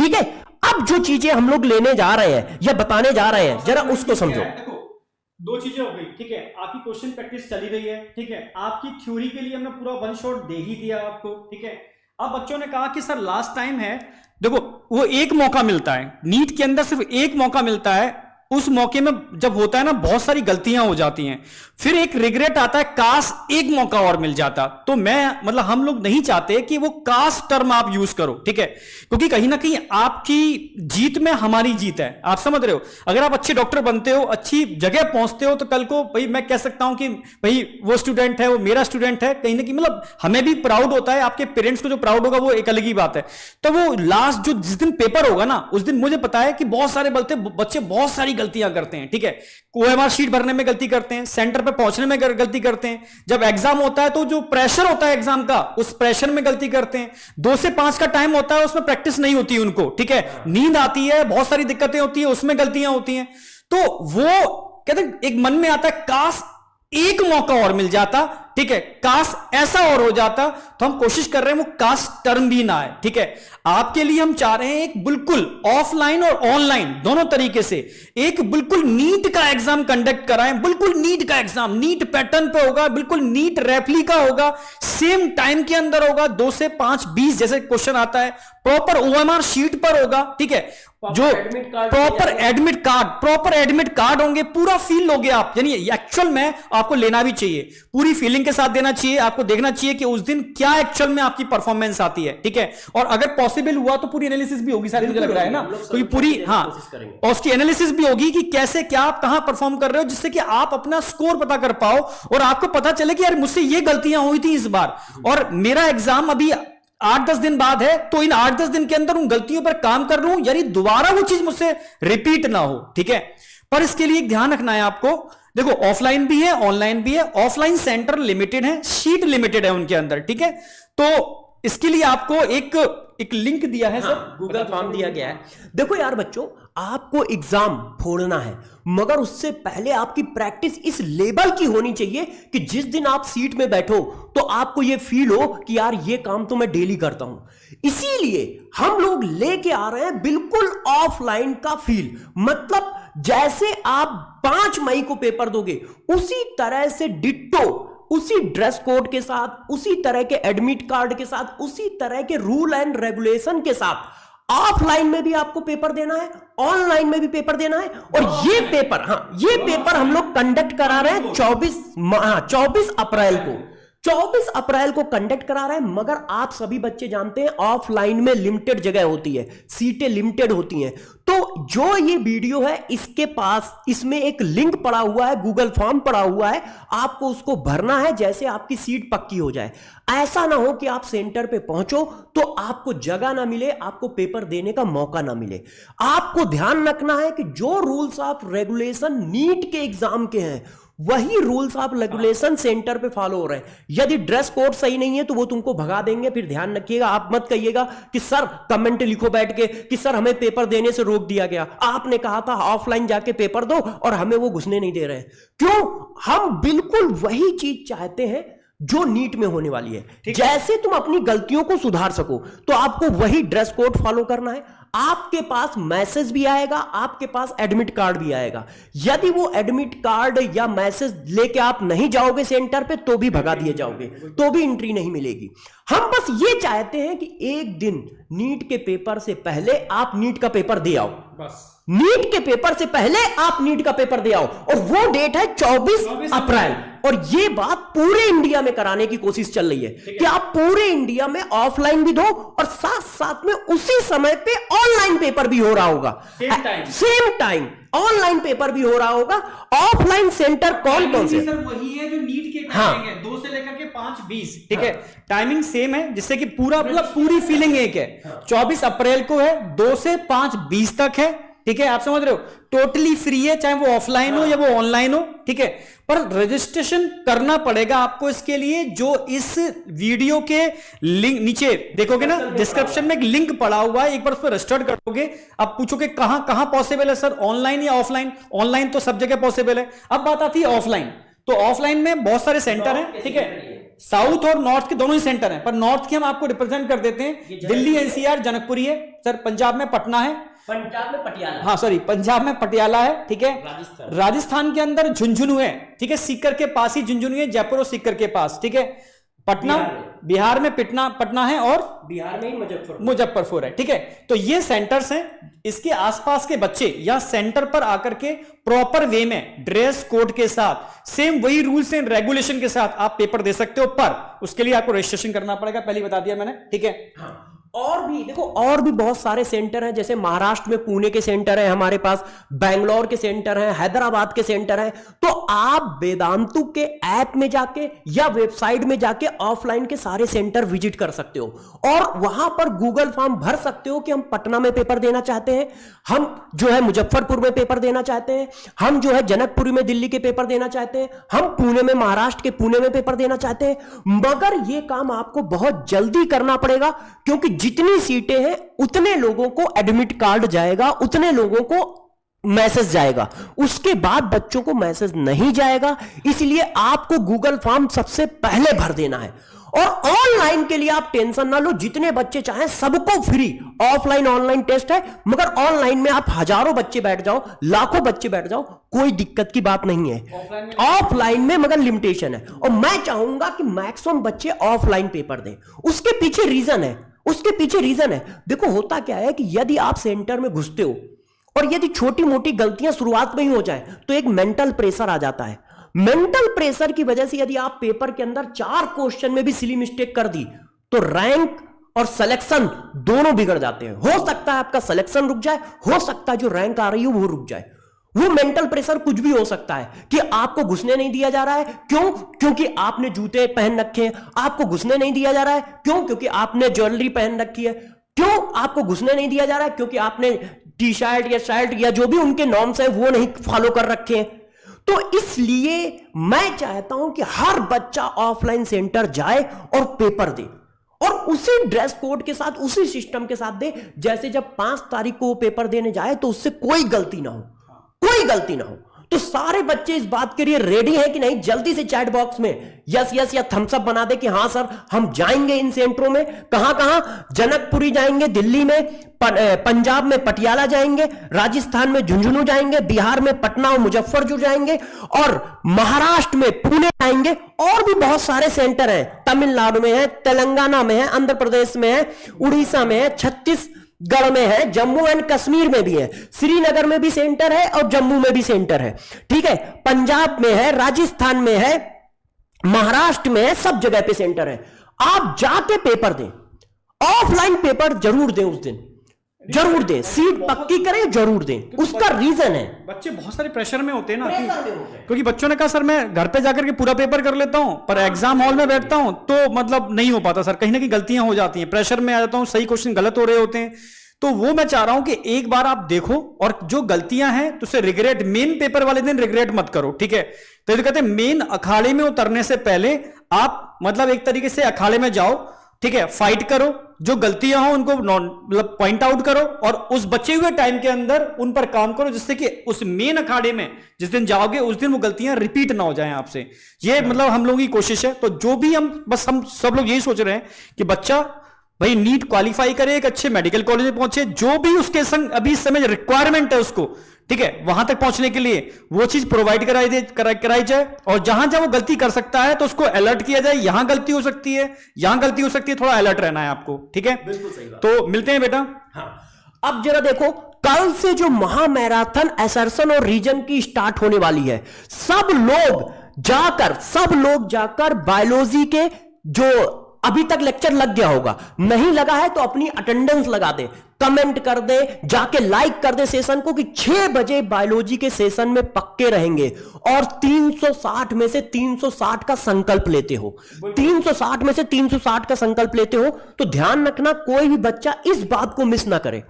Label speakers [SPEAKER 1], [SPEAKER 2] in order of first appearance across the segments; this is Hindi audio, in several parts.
[SPEAKER 1] ठीक है, अब जो चीजें हम लोग लेने जा रहे हैं या बताने जा रहे हैं जरा उसको समझो।
[SPEAKER 2] देखो, दो चीजें हो गई, ठीक है, आपकी क्वेश्चन प्रैक्टिस चली रही है, ठीक है, आपकी थ्योरी के लिए हमने पूरा वन शॉट दे ही दिया आपको, ठीक है। अब बच्चों ने कहा कि सर लास्ट टाइम है, देखो वो एक मौका मिलता है नीट के अंदर, सिर्फ एक मौका मिलता है, उस मौके में जब होता है ना बहुत सारी गलतियां हो जाती हैं, फिर एक रिग्रेट आता है काश एक मौका और मिल जाता। तो मैं मतलब हम लोग नहीं चाहते कि वो काश टर्म आप यूज करो, ठीक है, क्योंकि कहीं ना कहीं आपकी जीत में हमारी जीत है, आप समझ रहे हो। अगर आप अच्छे डॉक्टर बनते हो, अच्छी जगह पहुंचते हो, तो कल को भाई मैं कह सकता हूं कि भाई वो स्टूडेंट है, वो मेरा स्टूडेंट है, कहीं ना कहीं मतलब हमें भी प्राउड होता है, आपके पेरेंट्स को जो प्राउड होगा वो एक अलग ही बात है। तो वो लास्ट जो जिस दिन पेपर होगा ना, उस दिन मुझे पता है कि बहुत सारे बच्चे बहुत सारी गलतियां करते हैं, ठीक है, ओएमआर शीट भरने में गलती करते हैं, सेंटर पे पहुंचने में गलती करते हैं, जब एग्जाम होता है तो जो प्रेशर होता है एग्जाम का, उस प्रेशर में गलती करते हैं, 2 से 5 का टाइम होता है, उसमें प्रैक्टिस नहीं होती उनको, ठीक है, नींद आती है, बहुत सारी दिक्कतें होती है, उसमें गलतियां होती हैं। तो वो कहते हैं एक मन में आता है काश एक मौका और मिल जाता, ठीक है, काश ऐसा और हो जाता। तो हम कोशिश कर रहे हैं वो काश टर्म भी ना आए, ठीक है। आपके लिए हम चाह रहे हैं एक बिल्कुल ऑफलाइन और ऑनलाइन दोनों तरीके से एक बिल्कुल नीट का एग्जाम कंडक्ट कराएं, बिल्कुल नीट का एग्जाम नीट पैटर्न पे होगा, बिल्कुल नीट रेप्लिका होगा, सेम टाइम के अंदर होगा, 2 से 5 20 जैसे क्वेश्चन आता है, प्रॉपर ओएमआर शीट पर होगा, ठीक है, जो प्रॉपर एडमिट कार्ड होंगे, पूरा फील लोगे आप, यानी एक्चुअल में आपको लेना भी चाहिए, पूरी फीलिंग के साथ देना चाहिए, आपको देखना चाहिए कि उस दिन क्या एक्चुअल में आपकी परफॉर्मेंस आती है, ठीक है। और अगर पॉसिबल हुआ तो पूरी एनालिसिस भी होगी, सारी मुझे लग रहा है ना, तो ये पूरी हाँ, और उसकी एनालिसिस भी होगी कि कैसे क्या आप कहां परफॉर्म कर रहे हो, जिससे कि आप अपना स्कोर पता कर पाओ और आपको पता चले कि यार मुझसे ये गलतियां हुई थी इस बार, और मेरा एग्जाम अभी 8-10 दिन बाद है, तो इन 8-10 दिन के अंदर उन गलतियों पर काम कर लूं, यानी दोबारा वो चीज मुझसे रिपीट ना हो, ठीक है। पर इसके लिए ध्यान रखना है आपको, देखो ऑफलाइन भी है ऑनलाइन भी है, ऑफलाइन सेंटर लिमिटेड है, सीट लिमिटेड है उनके अंदर, ठीक है। तो इसके लिए आपको एक लिंक दिया है, सर
[SPEAKER 1] गूगल फॉर्म दिया गया है। देखो यार बच्चों, आपको एग्जाम फोड़ना है, मगर उससे पहले आपकी प्रैक्टिस इस लेवल की होनी चाहिए कि जिस दिन आप सीट में बैठो तो आपको यह फील हो कि यार ये काम तो मैं डेली करता हूं। इसीलिए हम लोग लेके आ रहे हैं बिल्कुल ऑफलाइन का फील, मतलब जैसे आप 5 मई को पेपर दोगे उसी तरह से डिट्टो, उसी ड्रेस कोड के साथ, उसी तरह के एडमिट कार्ड के साथ, उसी तरह के रूल एंड रेगुलेशन के साथ ऑफलाइन में भी आपको पेपर देना है, ऑनलाइन में भी पेपर देना है। और ये पेपर हम लोग कंडक्ट करा रहे हैं 24 अप्रैल को, 24 अप्रैल को कंडक्ट करा रहे हैं। मगर आप सभी बच्चे जानते हैं ऑफलाइन में लिमिटेड जगह होती है, सीटें लिमिटेड होती हैं। तो जो ये वीडियो है इसके पास, इसमें एक लिंक पड़ा हुआ है, गूगल फॉर्म पड़ा हुआ है, आपको उसको भरना है जैसे आपकी सीट पक्की हो जाए। ऐसा ना हो कि आप सेंटर पे पहुंचो तो आपको जगह ना मिले, आपको पेपर देने का मौका ना मिले। आपको ध्यान रखना है कि जो रूल्स ऑफ रेगुलेशन नीट के एग्जाम के हैं वही रूल्स ऑफ रेगुलेशन सेंटर पे फॉलो हो रहे हैं। यदि ड्रेस कोड सही नहीं है तो वो तुमको भगा देंगे। फिर ध्यान रखिएगा, आप मत कहिएगा कि सर कमेंट लिखो बैठ के कि सर हमें पेपर देने से रोक दिया गया, आपने कहा था ऑफलाइन जाके पेपर दो और हमें वो घुसने नहीं दे रहे हैं। क्यों? हम बिल्कुल वही चीज चाहते हैं जो नीट में होने वाली है। जैसे तुम अपनी गलतियों को सुधार सको तो आपको वही ड्रेस कोड फॉलो करना है। आपके पास मैसेज भी आएगा, आपके पास एडमिट कार्ड भी आएगा। यदि वो एडमिट कार्ड या मैसेज लेके आप नहीं जाओगे सेंटर पे तो भी भगा दिए जाओगे, तो भी एंट्री नहीं मिलेगी। हम बस ये चाहते हैं कि एक दिन नीट के पेपर से पहले आप नीट का पेपर दे आओ, बस नीट के पेपर से पहले आप नीट का पेपर दे आओ। और वो डेट है 24 अप्रैल। और ये बात पूरे इंडिया में कराने की कोशिश चल रही है कि आप पूरे इंडिया में ऑफलाइन भी दो और साथ साथ में उसी समय पे ऑनलाइन पेपर भी हो रहा होगा, सेम टाइम ऑनलाइन पेपर भी हो रहा होगा। ऑफलाइन सेंटर कौन कौन से?
[SPEAKER 2] सर वही है जो नीट के टाइमिंग है, 2 से लेकर के 5:20, ठीक है, टाइमिंग सेम है, जिससे कि पूरा मतलब पूरी फीलिंग एक है। 24 अप्रैल को है, 2 से 5:20 तक है, ठीक है, आप समझ रहे हो, टोटली फ्री है, चाहे वो ऑफलाइन हो या वो ऑनलाइन हो, ठीक है। पर रजिस्ट्रेशन करना पड़ेगा आपको इसके लिए, जो इस वीडियो के लिंक नीचे देखोगे ना, डिस्क्रिप्शन में एक लिंक पड़ा हुआ है, एक बार उस पर रजिस्टर करोगे। अब पूछोगे कहां कहां पॉसिबल है सर, ऑनलाइन या ऑफलाइन? ऑनलाइन तो सब जगह पॉसिबल है। अब बात आती है ऑफलाइन, तो ऑफलाइन में बहुत सारे सेंटर हैं, ठीक है, साउथ और नॉर्थ के दोनों ही सेंटर हैं, पर नॉर्थ के हम आपको रिप्रेजेंट कर देते हैं। दिल्ली एनसीआर जनकपुरी है सर, पंजाब में पटना है,
[SPEAKER 1] पंजाब में पटियाला,
[SPEAKER 2] हाँ सॉरी पंजाब में पटियाला है, ठीक है। राजस्थान के अंदर झुंझुनू है, ठीक है, सीकर के पास ही झुंझुनू है, जयपुर और सीकर के पास, ठीक है। पटना बिहार में पटना है, और
[SPEAKER 1] बिहार में ही
[SPEAKER 2] मुजफ्फरपुर है, ठीक है। तो ये सेंटर्स हैं। इसके आसपास के बच्चे या सेंटर पर आकर के प्रॉपर वे में ड्रेस कोड के साथ सेम वही रूल्स एंड रेगुलेशन के साथ आप पेपर दे सकते हो, पर उसके लिए आपको रजिस्ट्रेशन करना पड़ेगा, पहले बता दिया मैंने, ठीक है।
[SPEAKER 1] हाँ। और भी देखो, और भी बहुत सारे सेंटर हैं, जैसे महाराष्ट्र में पुणे के सेंटर है हमारे पास, बैंगलोर के सेंटर हैं, हैदराबाद के सेंटर हैं। तो आप वेदांतु के ऐप में जाके या वेबसाइट में जाके ऑफलाइन के सारे सेंटर विजिट कर सकते हो, और वहां पर गूगल फॉर्म भर सकते हो कि हम पटना में पेपर देना चाहते हैं, हम जो है मुजफ्फरपुर में पेपर देना चाहते हैं, हम जो है जनकपुरी में दिल्ली के पेपर देना चाहते हैं, हम पुणे में महाराष्ट्र के पुणे में पेपर देना चाहते हैं। मगर यह काम आपको बहुत जल्दी करना पड़ेगा, क्योंकि जितनी सीटें हैं उतने लोगों को एडमिट कार्ड जाएगा, उतने लोगों को मैसेज जाएगा, उसके बाद बच्चों को मैसेज नहीं जाएगा। इसलिए आपको गूगल फॉर्म सबसे पहले भर देना है। और ऑनलाइन के लिए आप टेंशन ना लो, जितने बच्चे चाहें सबको फ्री ऑफलाइन ऑनलाइन टेस्ट है, मगर ऑनलाइन में आप हजारों बच्चे बैठ जाओ, लाखों बच्चे बैठ जाओ, कोई दिक्कत की बात नहीं है। ऑफलाइन में मगर लिमिटेशन है, और मैं चाहूंगा कि मैक्सिमम बच्चे ऑफलाइन पेपर दें। उसके पीछे रीजन है, देखो होता क्या है कि यदि आप सेंटर में घुसते हो और यदि छोटी मोटी गलतियां शुरुआत में ही हो जाए तो एक मेंटल प्रेशर आ जाता है। मेंटल प्रेशर की वजह से यदि आप पेपर के अंदर 4 क्वेश्चन में भी सिली मिस्टेक कर दी तो रैंक और सिलेक्शन दोनों बिगड़ जाते हैं। हो सकता है आपका सिलेक्शन रुक जाए, हो सकता है जो रैंक आ रही है वो रुक जाए। वो मेंटल प्रेशर कुछ भी हो सकता है कि आपको घुसने नहीं दिया जा रहा है, क्यों? क्योंकि आपने जूते पहन रखे हैं। आपको घुसने नहीं दिया जा रहा है, क्यों? क्योंकि आपने ज्वेलरी पहन रखी है। क्यों आपको घुसने नहीं दिया जा रहा है? क्योंकि आपने टी शर्ट या शर्ट या जो भी उनके नॉर्म्स है वो नहीं फॉलो कर रखे हैं। तो इसलिए मैं चाहता हूं कि हर बच्चा ऑफलाइन सेंटर जाए और पेपर दे, और उसी ड्रेस कोड के साथ, उसी सिस्टम के साथ दे जैसे जब 5 तारीख को वो पेपर देने जाए तो उससे कोई गलती ना हो। तो सारे बच्चे इस बात के लिए रेडी हैं कि नहीं? जल्दी से चैट बॉक्स में यस यस या थम्स अप बना दे कि हां सर हम जाएंगे इन सेंटरों में। कहां? जनकपुरी जाएंगे, दिल्ली में, पंजाब में पटियाला जाएंगे, राजस्थान में झुंझुनू जाएंगे, बिहार में पटना और मुजफ्फरपुर जाएंगे, और महाराष्ट्र में पुणे जाएंगे। और भी बहुत सारे सेंटर हैं, तमिलनाडु में है, तेलंगाना में है, आंध्र प्रदेश में है, उड़ीसा में है, छत्तीसगढ़ में है, जम्मू एंड कश्मीर में भी है, श्रीनगर में भी सेंटर है और जम्मू में भी सेंटर है, ठीक है। पंजाब में है, राजस्थान में है, महाराष्ट्र में है, सब जगह पे सेंटर है। आप जाके पेपर दें, ऑफलाइन पेपर जरूर दें, उस दिन जरूर दें, सीट पक्की करें, जरूर दें। उसका रीजन है,
[SPEAKER 2] बच्चे बहुत सारे प्रेशर में होते हैं ना, क्योंकि बच्चों ने कहा सर मैं घर पे जाकर के पूरा पेपर कर लेता हूं, पर एग्जाम हॉल में बैठता हूं तो मतलब नहीं हो पाता सर, कहीं ना कहीं गलतियां हो जाती हैं, प्रेशर में आ जाता हूं, सही क्वेश्चन गलत हो रहे होते हैं। तो वो मैं चाह रहा हूं कि एक बार आप देखो, और जो गलतियां हैं तो उसे रिग्रेट, मेन पेपर वाले दिन रिग्रेट मत करो, ठीक है। तो ये कहते हैं मेन अखाड़े में उतरने से पहले आप मतलब एक तरीके से अखाड़े में जाओ, ठीक है, फाइट करो, जो गलतियां हो उनको मतलब पॉइंट आउट करो, और उस बचे हुए टाइम के अंदर उन पर काम करो, जिससे कि उस मेन अखाड़े में जिस दिन जाओगे उस दिन वो गलतियां रिपीट ना हो जाएं आपसे। ये मतलब हम लोगों की कोशिश है। तो जो भी हम सब लोग यही सोच रहे हैं कि बच्चा भाई नीट क्वालिफाई करे, एक अच्छे मेडिकल कॉलेज में पहुंचे, जो भी उसके संग अभी इस समय रिक्वायरमेंट है उसको, ठीक है, वहां तक पहुंचने के लिए वो चीज प्रोवाइड कराई जाए, और जहां जहां वो गलती कर सकता है तो उसको अलर्ट किया जाए, यहां गलती हो सकती है, यहां गलती हो सकती है, थोड़ा अलर्ट रहना है आपको, ठीक है।
[SPEAKER 1] बिल्कुल सही बात।
[SPEAKER 2] तो मिलते हैं बेटा।
[SPEAKER 1] हाँ, अब जरा देखो, कल से जो महा मैराथन असरसन और रीजन की स्टार्ट होने वाली है, सब लोग जाकर बायोलॉजी के जो अभी तक लेक्चर लग गया होगा, नहीं लगा है तो अपनी अटेंडेंस लगा दे, कमेंट कर दे, जाके लाइक कर दे सेशन को कि 6 बजे बायोलॉजी के सेशन में पक्के रहेंगे, और 360 में से 360 का संकल्प लेते हो, 360 में से 360 का संकल्प लेते हो। तो ध्यान रखना, कोई भी बच्चा इस बात को मिस ना करे।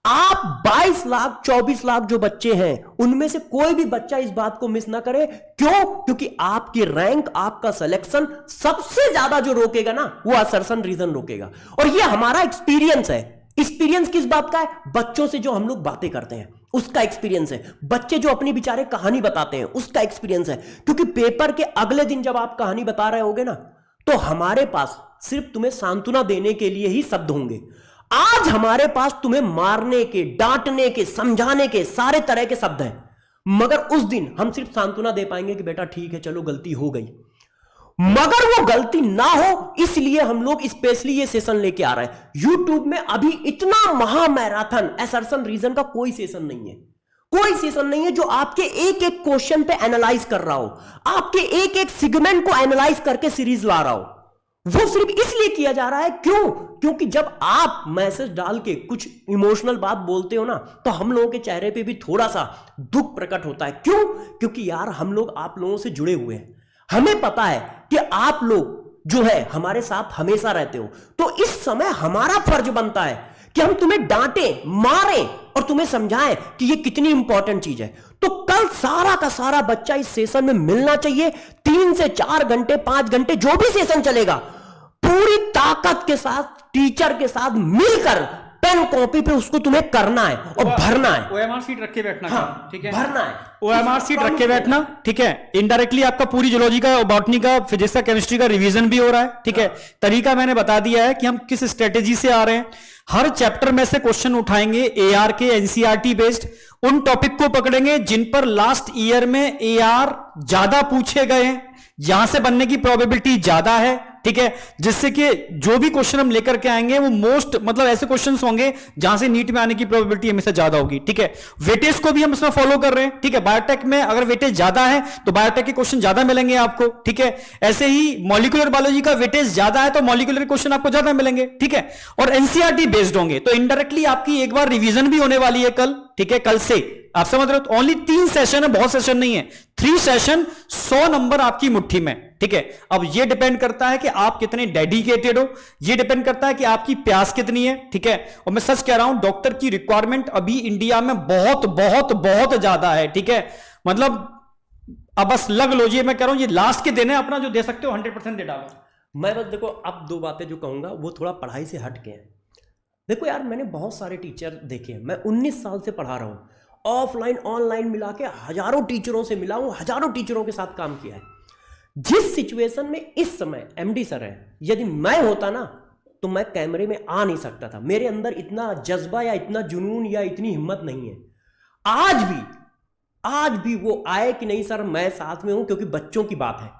[SPEAKER 1] आप 22 लाख 24 लाख जो बच्चे हैं उनमें से कोई भी बच्चा इस बात को मिस ना करे। क्यों? क्योंकि आपकी रैंक, आपका सिलेक्शन सबसे ज्यादा जो रोकेगा ना वो असरसन रीजन रोकेगा। और ये हमारा एक्सपीरियंस है। एक्सपीरियंस किस बात का है? बच्चों से जो हम लोग बातें करते हैं उसका एक्सपीरियंस है, बच्चे जो अपनी बेचारे कहानी बताते हैं उसका एक्सपीरियंस है। क्योंकि पेपर के अगले दिन जब आप कहानी बता रहे होगे ना तो हमारे पास सिर्फ तुम्हें सांत्वना देने के लिए ही शब्द होंगे। आज हमारे पास तुम्हें मारने के, डांटने के, समझाने के सारे तरह के शब्द हैं, मगर उस दिन हम सिर्फ सांत्वना दे पाएंगे कि बेटा ठीक है, चलो गलती हो गई। मगर वो गलती ना हो इसलिए हम लोग स्पेशली ये सेशन लेके आ रहे हैं। यूट्यूब में अभी इतना महा मैराथन असर्शन रीजन का कोई सेशन नहीं है, कोई सेशन नहीं है जो आपके एक एक क्वेश्चन पे एनालाइज कर रहा हो, आपके एक एक सेगमेंट को एनालाइज करके सीरीज ला रहा हो। वो सिर्फ इसलिए किया जा रहा है, क्यों? क्योंकि जब आप मैसेज डाल के कुछ इमोशनल बात बोलते हो ना, तो हम लोगों के चेहरे पे भी थोड़ा सा दुख प्रकट होता है। क्यों? क्योंकि यार हम लोग आप लोगों से जुड़े हुए हैं, हमें पता है कि आप लोग जो है हमारे साथ हमेशा रहते हो। तो इस समय हमारा फर्ज बनता है कि हम तुम्हें डांटें, मारें और तुम्हें समझाएं कि ये कितनी इंपॉर्टेंट चीज है। तो कल सारा का सारा बच्चा इस सेशन में मिलना चाहिए। 3 से 4 घंटे, 5 घंटे जो भी सेशन चलेगा, पूरी ताकत के साथ टीचर के साथ मिलकर पेन कॉपी पे उसको तुम्हें करना है और भरना है।
[SPEAKER 2] ओएमआर सीट रख के बैठना,
[SPEAKER 1] हाँ,
[SPEAKER 2] ठीक है,
[SPEAKER 1] भरना है।
[SPEAKER 2] ओएमआर सीट रख के बैठना, ठीक है। इनडायरेक्टली आपका पूरी जूलॉजी का, बॉटनी का, फिजिक्स का, केमिस्ट्री का रिवीजन भी हो रहा है, ठीक है। तरीका मैंने बता दिया है कि हम किस स्ट्रेटेजी से आ रहे हैं। हर चैप्टर में से क्वेश्चन उठाएंगे एआर के, एनसीईआरटी बेस्ड। उन टॉपिक को पकड़ेंगे जिन पर लास्ट ईयर में एआर ज्यादा पूछे गए हैं, यहां से बनने की प्रोबेबिलिटी ज्यादा है, ठीक है। जिससे कि जो भी क्वेश्चन हम लेकर के आएंगे वो मोस्ट मतलब ऐसे क्वेश्चंस होंगे जहां से नीट में आने की प्रोबेबिलिटी हमेशा ज्यादा होगी, ठीक है। वेटेज को भी हम इसमें फॉलो कर रहे हैं, ठीक है। बायोटेक में अगर वेटेज ज्यादा है तो बायोटेक के क्वेश्चन ज्यादा मिलेंगे आपको, ठीक है। ऐसे ही मॉलिक्यूलर बायोलॉजी का वेटेज ज्यादा है तो मॉलिक्यूलर क्वेश्चन आपको ज्यादा मिलेंगे, ठीक है। और एनसीईआरटी बेस्ड होंगे, तो इनडायरेक्टली आपकी एक बार रिवीजन भी होने वाली है कल, ठीक है। कल से आप समझ रहे हो, ओनली 3 सेशन है, बहुत सेशन नहीं है। 3 सेशन, 100 नंबर आपकी मुट्ठी में, ठीक है। अब ये डिपेंड करता है कि आप कितने डेडिकेटेड हो, ये डिपेंड करता है कि आपकी प्यास कितनी है, ठीक है। और मैं सच कह रहा हूं, डॉक्टर की रिक्वायरमेंट अभी इंडिया में बहुत बहुत बहुत ज्यादा है, ठीक है। मतलब अब बस लग लो, ये मैं कह रहा हूं, ये लास्ट के दिन है, अपना जो दे सकते हो 100% दे डालो।
[SPEAKER 1] मैं बस देखो अब 2 बातें जो कहूंगा वो थोड़ा पढ़ाई से हट के हैं। देखो यार, मैंने बहुत सारे टीचर देखे हैं, मैं 19 साल से पढ़ा रहा हूं, ऑफलाइन ऑनलाइन मिला के हजारों टीचरों से मिला हूं, हजारों टीचरों के साथ काम किया है। जिस सिचुएशन में इस समय एमडी सर है, यदि मैं होता ना तो मैं कैमरे में आ नहीं सकता था। मेरे अंदर इतना जज्बा या इतना जुनून या इतनी हिम्मत नहीं है। आज भी वो आए कि नहीं सर मैं साथ में हूं, क्योंकि बच्चों की बात है।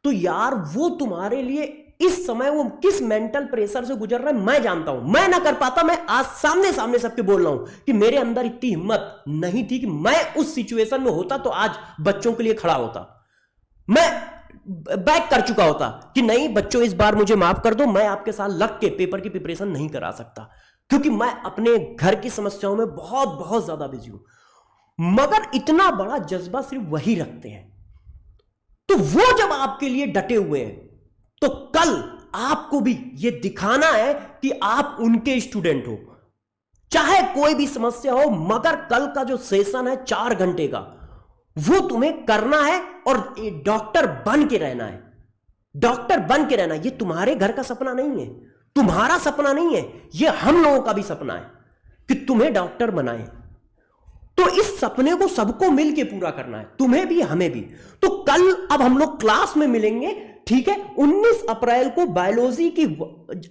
[SPEAKER 1] तो यार वो तुम्हारे लिए इस समय वो किस मेंटल प्रेशर से गुजर रहा है मैं जानता हूं। मैं ना कर पाता, मैं आज सामने सामने सबके बोल रहा हूं कि मेरे अंदर इतनी हिम्मत नहीं थी कि मैं उस सिचुएशन में होता तो आज बच्चों के लिए खड़ा होता, मैं बैक कर चुका होता कि नहीं बच्चों इस बार मुझे माफ कर दो, मैं आपके साथ लग के पेपर की प्रिपरेशन नहीं करा सकता, क्योंकि मैं अपने घर की समस्याओं में बहुत बहुत ज्यादा बिजी हूं। मगर इतना बड़ा जज्बा सिर्फ वही रखते हैं। तो वो जब आपके लिए डटे हुए हैं तो कल आपको भी ये दिखाना है कि आप उनके स्टूडेंट हो, चाहे कोई भी समस्या हो। मगर कल का जो सेशन है 4 घंटे का, वो तुम्हें करना है और डॉक्टर बन के रहना है। डॉक्टर बन के रहना, ये तुम्हारे घर का सपना नहीं है, तुम्हारा सपना नहीं है, ये हम लोगों का भी सपना है कि तुम्हें डॉक्टर बनाए। तो इस सपने को सबको मिलके पूरा करना है, तुम्हें भी हमें भी। तो कल अब हम लोग क्लास में मिलेंगे, ठीक है। 19 अप्रैल को बायोलॉजी की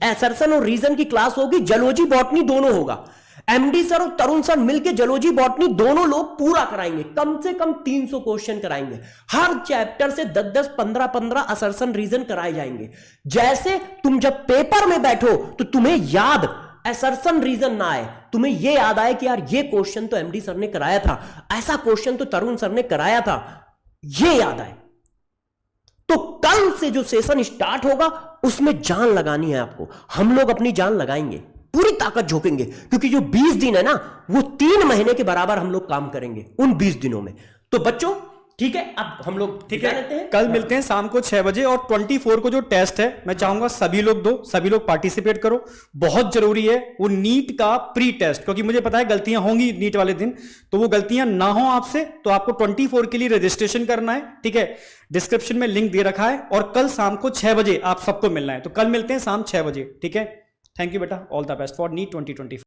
[SPEAKER 1] असर्शन और रीजन की क्लास होगी, जूलॉजी बॉटनी दोनों होगा। एमडी सर और तरुण सर मिलकर जूलॉजी बॉटनी दोनों लोग पूरा कराएंगे, कम से कम 300 क्वेश्चन कराएंगे। हर चैप्टर से 10-10, 15-15 असर्शन रीजन कराए जाएंगे। जैसे तुम जब पेपर में बैठो तो तुम्हें याद असर्शन रीजन ना आए, तुम्हें यह याद आए कि यार ये क्वेश्चन तो एमडी सर ने कराया था, ऐसा क्वेश्चन तो तरुण सर ने कराया था, ये याद आए। तो कल से जो सेशन स्टार्ट होगा उसमें जान लगानी है आपको। हम लोग अपनी जान लगाएंगे, पूरी ताकत झोंकेंगे, क्योंकि जो 20 दिन है ना वो 3 महीने के बराबर हम लोग काम करेंगे उन 20 दिनों में। तो बच्चों ठीक है, अब हम लोग
[SPEAKER 2] ठीक है, कल मिलते हैं शाम को 6 बजे। और 24 को जो टेस्ट है मैं चाहूंगा सभी लोग दो, सभी लोग पार्टिसिपेट करो, बहुत जरूरी है वो नीट का प्री टेस्ट, क्योंकि मुझे पता है गलतियां होंगी नीट वाले दिन, तो वो गलतियां ना हो आपसे। तो आपको 24 के लिए रजिस्ट्रेशन करना है, ठीक है। डिस्क्रिप्शन में लिंक दे रखा है और कल शाम को 6 बजे आप सबको मिलना है। तो कल मिलते हैं शाम 6 बजे, ठीक है। थैंक यू बेटा, all the best for NEET 2024।